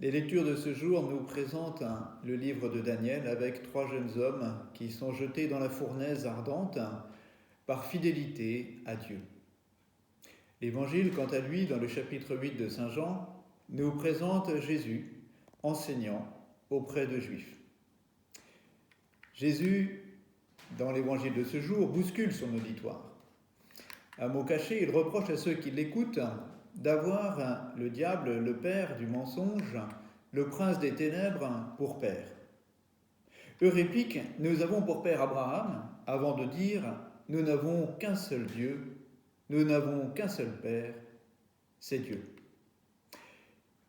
Les lectures de ce jour nous présentent le livre de Daniel avec 3 jeunes hommes qui sont jetés dans la fournaise ardente par fidélité à Dieu. L'Évangile, quant à lui, dans le chapitre 8 de Saint Jean, nous présente Jésus enseignant auprès de Juifs. Jésus, dans l'Évangile de ce jour, bouscule son auditoire. À mot caché, il reproche à ceux qui l'écoutent d'avoir le diable, le père du mensonge, le prince des ténèbres, pour père. Eux répliquent « Nous avons pour père Abraham », avant de dire « Nous n'avons qu'un seul Dieu, nous n'avons qu'un seul père, c'est Dieu ».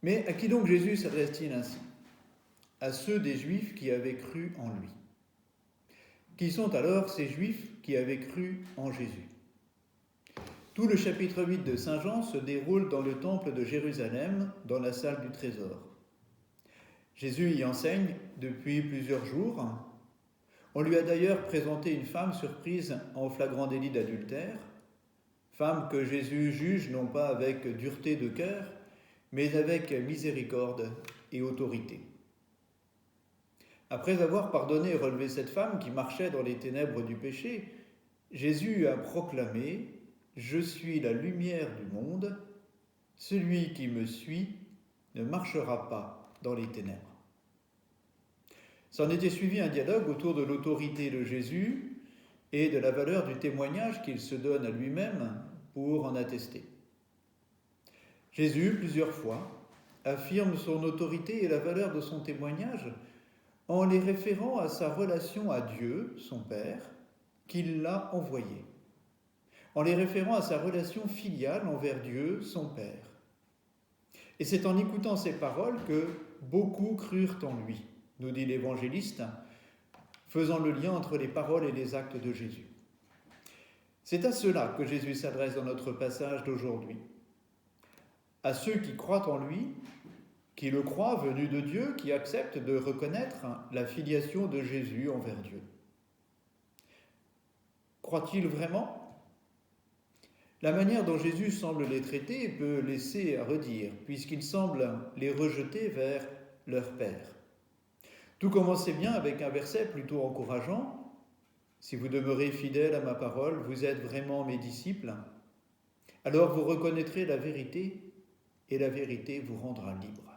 Mais à qui donc Jésus s'adresse-t-il ainsi ? À ceux des Juifs qui avaient cru en lui. Qui sont alors ces Juifs qui avaient cru en Jésus ? Tout le chapitre 8 de Saint Jean se déroule dans le temple de Jérusalem, dans la salle du trésor. Jésus y enseigne depuis plusieurs jours. On lui a d'ailleurs présenté une femme surprise en flagrant délit d'adultère, femme que Jésus juge non pas avec dureté de cœur, mais avec miséricorde et autorité. Après avoir pardonné et relevé cette femme qui marchait dans les ténèbres du péché, Jésus a proclamé « Je suis la lumière du monde, celui qui me suit ne marchera pas dans les ténèbres. » S'en était suivi un dialogue autour de l'autorité de Jésus et de la valeur du témoignage qu'il se donne à lui-même pour en attester. Jésus, plusieurs fois, affirme son autorité et la valeur de son témoignage en les référant à sa relation à Dieu, son Père, qui l'a envoyé, en les référant à sa relation filiale envers Dieu, son Père. Et c'est en écoutant ces paroles que beaucoup crurent en lui, nous dit l'évangéliste, faisant le lien entre les paroles et les actes de Jésus. C'est à ceux-là que Jésus s'adresse dans notre passage d'aujourd'hui. À ceux qui croient en lui, qui le croient venu de Dieu, qui acceptent de reconnaître la filiation de Jésus envers Dieu. Croient-ils vraiment ? La manière dont Jésus semble les traiter peut laisser à redire, puisqu'il semble les rejeter vers leur Père. Tout commençait bien avec un verset plutôt encourageant. « Si vous demeurez fidèles à ma parole, vous êtes vraiment mes disciples. Alors vous reconnaîtrez la vérité, et la vérité vous rendra libre. »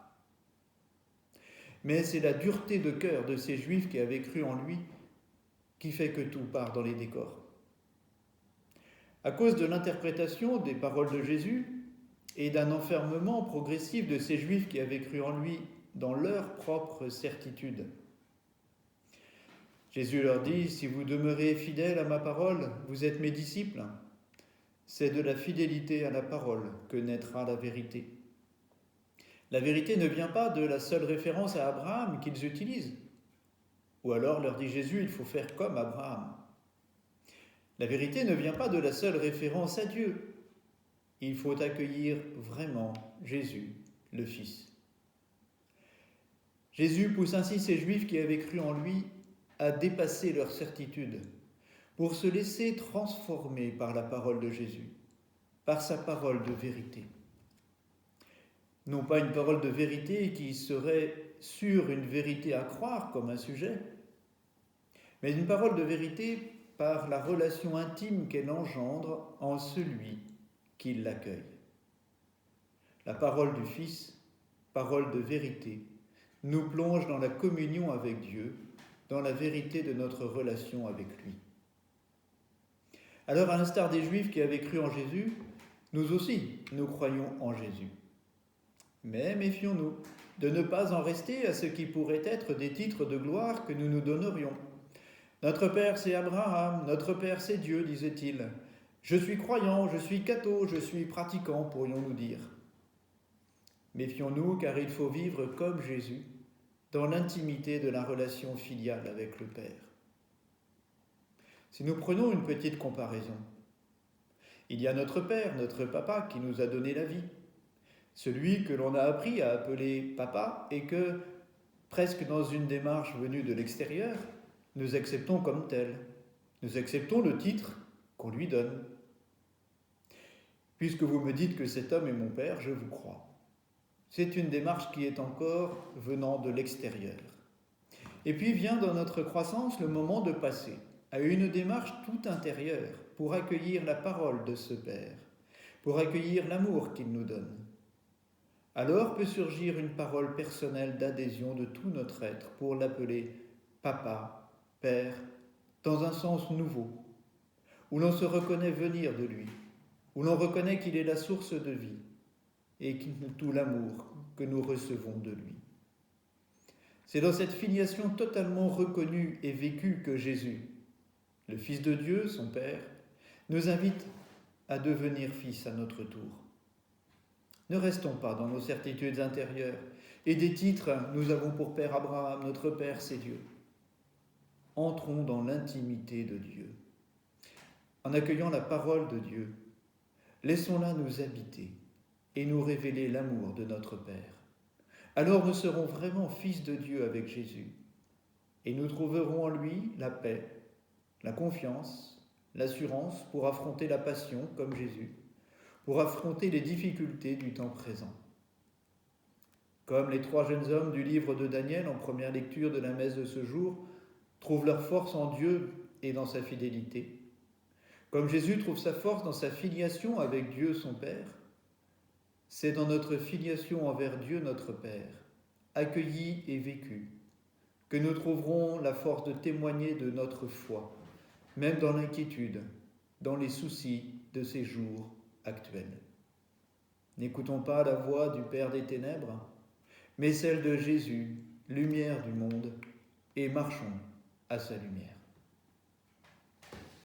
Mais c'est la dureté de cœur de ces Juifs qui avaient cru en lui qui fait que tout part dans les décors. À cause de l'interprétation des paroles de Jésus et d'un enfermement progressif de ces Juifs qui avaient cru en lui dans leur propre certitude. Jésus leur dit « Si vous demeurez fidèles à ma parole, vous êtes mes disciples. » C'est de la fidélité à la parole que naîtra la vérité. La vérité ne vient pas de la seule référence à Abraham qu'ils utilisent. Ou alors, leur dit Jésus, il faut faire comme Abraham. La vérité ne vient pas de la seule référence à Dieu. Il faut accueillir vraiment Jésus, le Fils. Jésus pousse ainsi ces Juifs qui avaient cru en lui à dépasser leur certitude pour se laisser transformer par la parole de Jésus, par sa parole de vérité. Non pas une parole de vérité qui serait sur une vérité à croire comme un sujet, mais une parole de vérité par la relation intime qu'elle engendre en celui qui l'accueille. La parole du Fils, parole de vérité, nous plonge dans la communion avec Dieu, dans la vérité de notre relation avec lui. Alors, à l'instar des Juifs qui avaient cru en Jésus, nous aussi, nous croyons en Jésus. Mais méfions-nous de ne pas en rester à ce qui pourrait être des titres de gloire que nous nous donnerions. Notre Père, c'est Abraham, notre Père, c'est Dieu, disait-il. Je suis croyant, je suis catho, je suis pratiquant, pourrions-nous dire. Méfions-nous, car il faut vivre comme Jésus, dans l'intimité de la relation filiale avec le Père. Si nous prenons une petite comparaison, il y a notre Père, notre Papa, qui nous a donné la vie. Celui que l'on a appris à appeler Papa et que, presque dans une démarche venue de l'extérieur, nous acceptons comme tel. Nous acceptons le titre qu'on lui donne. Puisque vous me dites que cet homme est mon Père, je vous crois. C'est une démarche qui est encore venant de l'extérieur. Et puis vient dans notre croissance le moment de passer à une démarche tout intérieure pour accueillir la parole de ce Père, pour accueillir l'amour qu'il nous donne. Alors peut surgir une parole personnelle d'adhésion de tout notre être pour l'appeler Papa, Père, dans un sens nouveau, où l'on se reconnaît venir de lui, où l'on reconnaît qu'il est la source de vie et tout l'amour que nous recevons de lui. C'est dans cette filiation totalement reconnue et vécue que Jésus, le Fils de Dieu, son Père, nous invite à devenir fils à notre tour. Ne restons pas dans nos certitudes intérieures et des titres « Nous avons pour Père Abraham, notre Père c'est Dieu ». Entrons dans l'intimité de Dieu. En accueillant la parole de Dieu, laissons-la nous habiter et nous révéler l'amour de notre Père. Alors nous serons vraiment fils de Dieu avec Jésus et nous trouverons en lui la paix, la confiance, l'assurance pour affronter la passion comme Jésus, pour affronter les difficultés du temps présent. Comme les 3 jeunes hommes du livre de Daniel en première lecture de la messe de ce jour trouvent leur force en Dieu et dans sa fidélité, comme Jésus trouve sa force dans sa filiation avec Dieu son Père, c'est dans notre filiation envers Dieu notre Père, accueillie et vécue, que nous trouverons la force de témoigner de notre foi, même dans l'inquiétude, dans les soucis de ces jours actuels. N'écoutons pas la voix du Père des ténèbres, mais celle de Jésus, lumière du monde, et marchons à sa lumière.